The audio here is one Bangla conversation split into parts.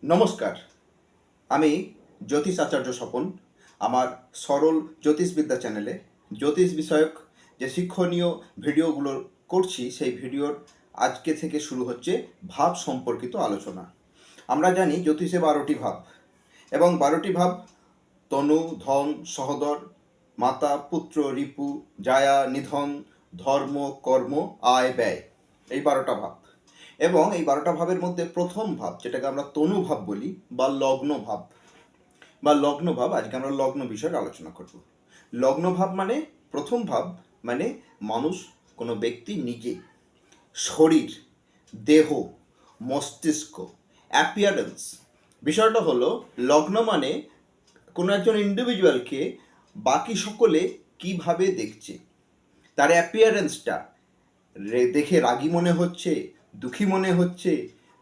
নমস্কার, আমি জ্যোতিষ আচার্য স্বপন। আমার সরল জ্যোতিষবিদ্যা চ্যানেলে জ্যোতিষ বিষয়ক যে শিক্ষণীয় ভিডিওগুলো করছি, সেই ভিডিওর আজকে থেকে শুরু হচ্ছে ভাব সম্পর্কিত আলোচনা। আমরা জানি জ্যোতিষে 12টি ভাব, এবং 12টি ভাব তনু, ধন, সহোদর, মাতা, পুত্র, রিপু, জায়া, নিধন, ধর্ম, কর্ম, আয়, ব্যয়, এই 12টা ভাব। এবং এই 12টা ভাবের মধ্যে প্রথম ভাব, যেটাকে আমরা তনু ভাব বলি লগ্ন ভাব, আজকে আমরা লগ্ন বিষয়ে আলোচনা করব। লগ্ন ভাব মানে প্রথম ভাব, মানে মানুষ, কোনো ব্যক্তি নিজে, শরীর, দেহ, মস্তিষ্ক, অ্যাপিয়ারেন্স। বিষয়টা হলো, লগ্ন মানে কোনো একজন ইন্ডিভিজুয়ালকে বাকি সকলে কিভাবে দেখছে, তার অ্যাপিয়ারেন্সটা দেখে রাগী মনে হচ্ছে, দুঃখী মনে হচ্ছে,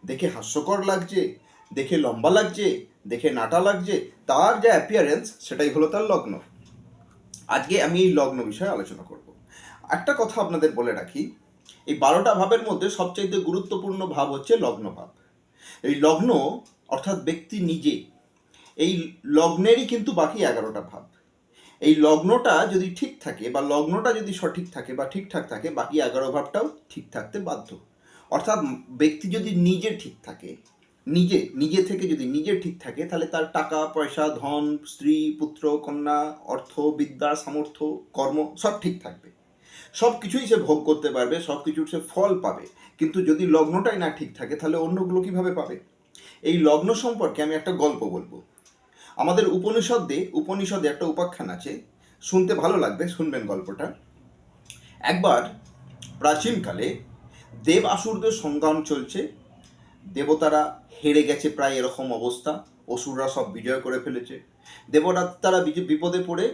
দেখে হাস্যকর লাগছে, দেখে লম্বা লাগছে, দেখে নাটা লাগছে, তার যে অ্যাপিয়ারেন্স সেটাই হলো তার লগ্ন। আজকে আমি এই লগ্ন বিষয়ে আলোচনা করব। একটা কথা আপনাদের বলে রাখি, এই 12টা ভাবের মধ্যে সবচাইতে গুরুত্বপূর্ণ ভাব হচ্ছে লগ্ন ভাব। এই লগ্ন অর্থাৎ ব্যক্তি নিজে, এই লগ্নেরই কিন্তু বাকি 11টা ভাব। এই লগ্নটা যদি ঠিক থাকে, বা লগ্নটা যদি সঠিক থাকে বা ঠিকঠাক থাকে, বাকি 11 ভাবটাও ঠিক থাকতে বাধ্য। অর্থাৎ ব্যক্তি যদি নিজে ঠিক থাকে, নিজে থেকে যদি নিজে ঠিক থাকে, তাহলে তার টাকা পয়সা, ধন, স্ত্রী, পুত্র, কন্যা, অর্থ, বিদ্যা, সামর্থ্য, কর্ম সব ঠিক থাকবে, সব কিছুই সে ভোগ করতে পারবে, সব কিছুর সে ফল পাবে। কিন্তু যদি লগ্নটাই না ঠিক থাকে, তাহলে অন্যগুলো কিভাবে পাবে? এই লগ্ন সম্পর্কে আমি একটা গল্প বলবো। আমাদের উপনিষদে একটা উপাখ্যান আছে, শুনতে ভালো লাগবে, শুনবেন গল্পটা। একবার প্রাচীনকালে দেব আসুরদের সংগ্রাম চলছে, দেবতারা হেরে গেছে, প্রায় এরকম অবস্থা, অসুররা সব বিজয় করে ফেলেছে। তারা বিপদে পড়ে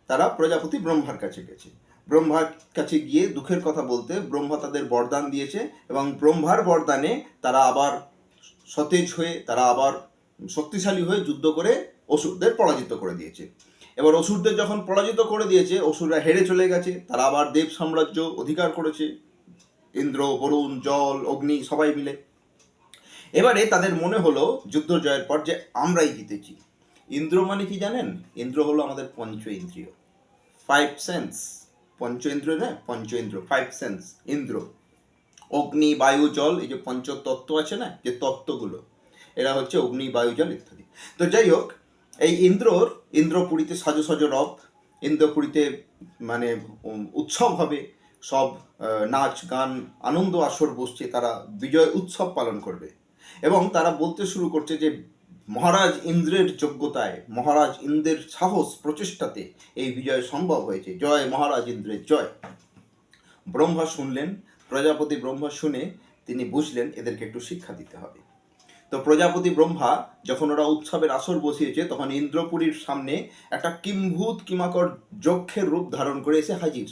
তারা প্রজাপতি ব্রহ্মার কাছে গেছে। ব্রহ্মার কাছে গিয়ে দুঃখের কথা বলতে ব্রহ্মা তাদের বরদান দিয়েছে, এবং ব্রহ্মার বরদানে তারা আবার সতেজ হয়ে, তারা আবার শক্তিশালী হয়ে যুদ্ধ করে অসুরদের পরাজিত করে দিয়েছে। এবার অসুরদের যখন পরাজিত করে দিয়েছে, অসুররা হেরে চলে গেছে, তারা আবার দেব সাম্রাজ্য অধিকার করেছে, ইন্দ্র, বরুণ, জল, অগ্নি সবাই মিলে। এবারে তাদের মনে হলো যুদ্ধ জয়ের পর যে আমরাই জিতেছি। ইন্দ্র মানে কি জানেন? ইন্দ্র হলো আমাদের পঞ্চ ইন্দ্রিয়, 5 সেন্স। পঞ্চ ইন্দ্রিয় না, পঞ্চ ইন্দ্রিয়, 5 সেন্স ইন্দ্র। অগ্নি, বায়ু, জল, এই যে পঞ্চতত্ত্ব আছে না, যে তত্ত্বগুলো, এরা হচ্ছে অগ্নি, বায়ু, জল ইত্যাদি। তো যাই হোক, এই ইন্দ্রপুরীতে সাজো সাজো রব, ইন্দ্রপুরীতে মানে উৎসব হবে, সব নাচ গান আনন্দ আসর বসছে, তারা বিজয় উৎসব পালন করবে। এবং তারা বলতে শুরু করছে যে মহারাজ ইন্দ্রের যোগ্যতায়, মহারাজ ইন্দ্রের সাহস প্রচেষ্টাতে এই বিজয় সম্ভব হয়েছে, জয় মহারাজ ইন্দ্রের জয়। ব্রহ্মা শুনলেন, প্রজাপতি ব্রহ্মা শুনে তিনি বুঝলেন এদেরকে একটু শিক্ষা দিতে হবে। তো প্রজাপতি ব্রহ্মা যখন ওরা উৎসবের আসর বসিয়েছে, তখন ইন্দ্রপুরীর সামনে একটা কিম্ভূত কিমাকর যক্ষের রূপ ধারণ করে এসে হাজির।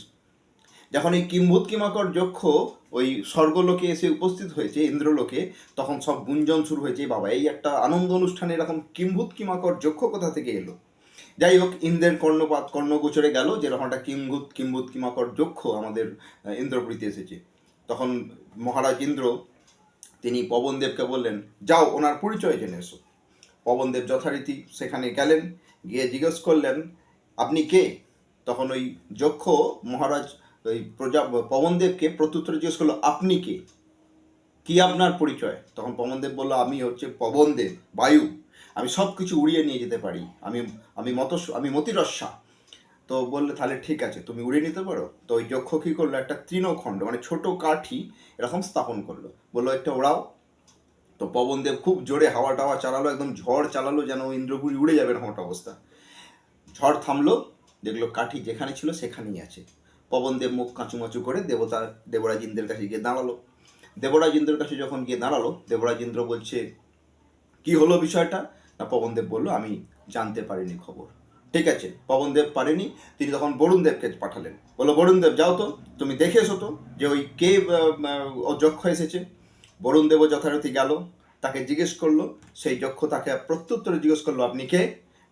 যখন এই কিম্ভূত কিমাকর যক্ষ ওই স্বর্গলোকে এসে উপস্থিত হয়েছে, ইন্দ্রলোকে, তখন সব গুঞ্জন শুরু হয়েছে, বাবা এই একটা আনন্দ অনুষ্ঠানে এরকম কিম্ভূত কিমাকর যক্ষ কোথা থেকে এলো। যাই হোক, ইন্দ্রের কর্ণগোচরে গেল যে এরকম একটা কিম্ভূত কিমাকর যক্ষ আমাদের ইন্দ্রপুরীতে এসেছে। তখন মহারাজ ইন্দ্র তিনি পবনদেবকে বললেন, যাও ওনার পরিচয় জেনে এসো। পবনদেব যথারীতি সেখানে গেলেন, গিয়ে জিজ্ঞেস করলেন, আপনি কে? তখন ওই যক্ষ মহারাজ ওই পবনদেবকে প্রত্যুত্তরে জিজ্ঞেস করলো, আপনি কে, কি আপনার পরিচয়? তখন পবনদেব বলল, আমি হচ্ছে পবনদেব, বায়ু, আমি সব কিছু উড়িয়ে নিয়ে যেতে পারি, আমি আমি মতিরস্যা। তো বললে, তাহলে ঠিক আছে, তুমি উড়িয়ে নিতে পারো। তো ওই যক্ষ কী করলো, একটা তৃণখণ্ড মানে ছোট কাঠি এরকম স্থাপন করলো, বললো একটা ওড়াও। তো পবনদেব খুব জোরে হাওয়া টাওয়া চালালো, একদম ঝড় চালালো, যেন ইন্দ্রপুরী উড়ে যাবে এরকম একটা অবস্থা। ঝড় থামলো, দেখলো কাঠি যেখানে ছিল সেখানেই আছে। পবনদেব মুখ কাঁচুমাচু করে দেবরাজ ইন্দ্রের কাছে গিয়ে দাঁড়ালো। দেবরাজ ইন্দ্রের কাছে যখন গিয়ে দাঁড়ালো, দেবরাজ ইন্দ্র বলছে, কি হলো বিষয়টা? না, পবনদেব বলল, আমি জানতে পারিনি খবর। ঠিক আছে, পবনদেব পারেনি, তিনি তখন বরুণদেবকে পাঠালেন, বললো, বরুণদেব যাও তো, তুমি দেখে এসো তো যে ওই কে ও যক্ষ এসেছে। বরুণদেবও যথারীতি গেল, তাকে জিজ্ঞেস করলো, সেই যক্ষ তাকে প্রত্যুত্তরে জিজ্ঞেস করলো, আপনি কে?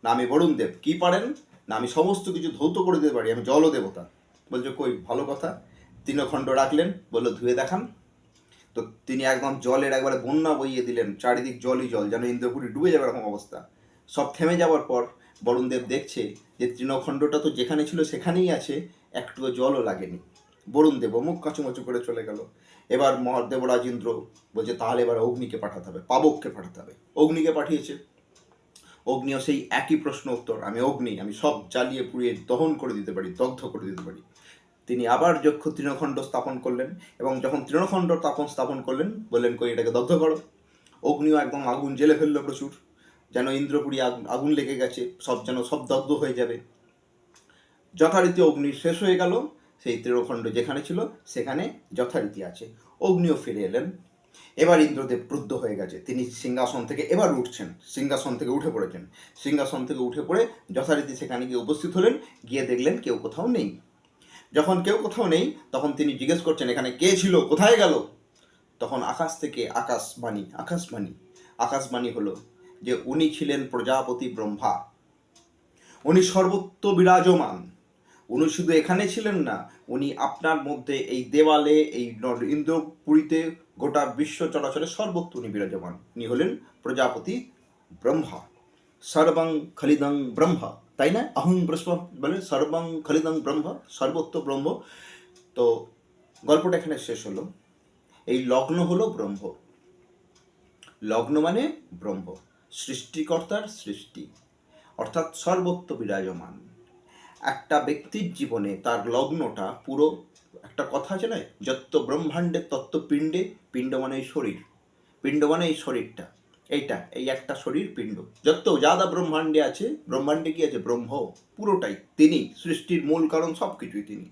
না, আমি বরুণদেব। কি পারেন? না, আমি সমস্ত কিছু ধৌত করে দিতে পারি, আমি জলদেবতা। বলছে, কই, ভালো কথা। তৃণখণ্ড রাখলেন, বললো, ধুয়ে দেখান। তো তিনি একদম জলের একবারে বন্যা বইয়ে দিলেন, চারিদিক জলই জল, যেন ইন্দ্রপুরী ডুবে যাবে এরকম অবস্থা। সব থেমে যাওয়ার পর বরুণদেব দেখছে যে তৃণখণ্ডটা তো যেখানে ছিল সেখানেই আছে, একটুও জলও লাগেনি। বরুণদেবও মুখ কাঁচুমাচু করে চলে গেল। এবার দেবরাজ ইন্দ্র বলছে তাহলে এবার অগ্নিকে পাঠাতে হবে, পাবককে পাঠাতে হবে। অগ্নিকে পাঠিয়েছে। অগ্নিও সেই একই প্রশ্ন উত্তর, আমি অগ্নি, আমি সব জ্বালিয়ে পুড়িয়ে দহন করে দিতে পারি, দগ্ধ করে দিতে পারি। তিনি আবার যক্ষ তৃণখণ্ড স্থাপন করলেন, এবং যখন তৃণখণ্ড স্থাপন করলেন বললেন কই এটাকে দগ্ধ করো। অগ্নিও একদম আগুন জেলে ফেললো প্রচুর, যেন ইন্দ্রপুরী আগুন লেগে গেছে, যেন সব দগ্ধ হয়ে যাবে। যথারীতি অগ্নি শেষ হয়ে গেল, সেই তৃণখণ্ড যেখানে ছিল সেখানে যথারীতি আছে। অগ্নিও ফিরে এলেন। এবার ইন্দ্রদেব ক্রুদ্ধ হয়ে গেছে, তিনি সিংহাসন থেকে এবার উঠছেন, সিংহাসন থেকে উঠে পড়েছেন। সিংহাসন থেকে উঠে পড়ে যথারীতি সেখানে গিয়ে উপস্থিত হলেন। গিয়ে দেখলেন কেউ কোথাও নেই। যখন কেউ কোথাও নেই তখন তিনি জিজ্ঞেস করছেন এখানে কে ছিল, কোথায় গেল। তখন আকাশ থেকে আকাশবাণী হলো যে উনি ছিলেন প্রজাপতি ব্রহ্মা, উনি সর্বত্র বিরাজমান। উনি শুধু এখানে ছিলেন না, উনি আপনার মধ্যে এই দেওয়ালে, এই ইন্দ্রপুরীতে, গোটা বিশ্ব চলাচলে সর্বত্র উনি বিরাজমান। উনি হলেন প্রজাপতি ব্রহ্মা। সর্বং খলিদং ব্রহ্মা, তাই না? অহং ব্রহ্ম বলে সর্বং খলিদং ব্রহ্ম, সর্বত্র ব্রহ্ম। তো গল্পটা এখানে শেষ হলো। এই লগ্ন হলো ব্রহ্ম। লগ্ন মানে ব্রহ্ম, সৃষ্টিকর্তার সৃষ্টি, অর্থাৎ সর্বত্র বিরাজমান। একটা ব্যক্তির জীবনে তার লগ্নটা পুরো, একটা কথা আছে না, যত ব্রহ্মাণ্ডে তত্ত্ব পিণ্ডে, পিণ্ড মানে এই শরীর, পিণ্ড মানে এই শরীরটা, এই একটা শরীর পিণ্ড। যত যাদা ব্রহ্মাণ্ডে আছে, ব্রহ্মাণ্ডে কি আছে? ব্রহ্ম পুরোটাই তিনি, সৃষ্টির মূল কারণ, সব কিছুই তিনি,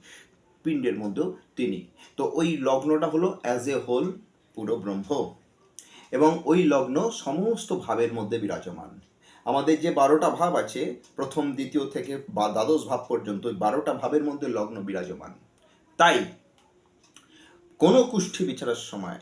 পিণ্ডের মধ্যেও তিনি। তো ওই লগ্নটা হলো অ্যাজ এ হোল পুরো ব্রহ্ম, এবং ওই লগ্ন সমস্ত ভাবের মধ্যে বিরাজমান। আমাদের যে 12টা ভাব আছে, প্রথম দ্বিতীয় থেকে বা দ্বাদশ ভাব পর্যন্ত, ওই 12টা ভাবের মধ্যে লগ্ন বিরাজমান। তাই কোনো কুষ্ঠি বিচারের সময়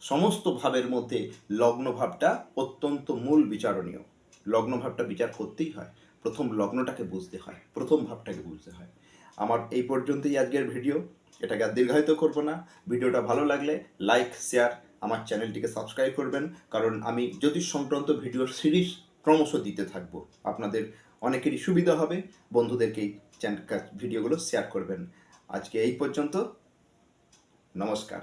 সমস্ত ভাবের মধ্যে লগ্ন ভাবটা অত্যন্ত মূল বিচারণীয়। লগ্ন ভাবটা বিচার করতেই হয়, প্রথম লগ্নটাকে বুঝতে হয়, প্রথম ভাবটাকে বুঝতে হয়। আমার এই পর্যন্তই আজকের ভিডিও, এটাকে আর দীর্ঘায়িত করব না। ভিডিওটা ভালো লাগলে লাইক, শেয়ার, আমার চ্যানেলটিকে সাবস্ক্রাইব করবেন, কারণ আমি জ্যোতিষ সংক্রান্ত ভিডিওর সিরিজ ক্রমশ দিতে থাকবো। আপনাদের অনেকেরই সুবিধা হবে, বন্ধুদেরকে এই ভিডিওগুলো শেয়ার করবেন। আজকে এই পর্যন্ত, নমস্কার।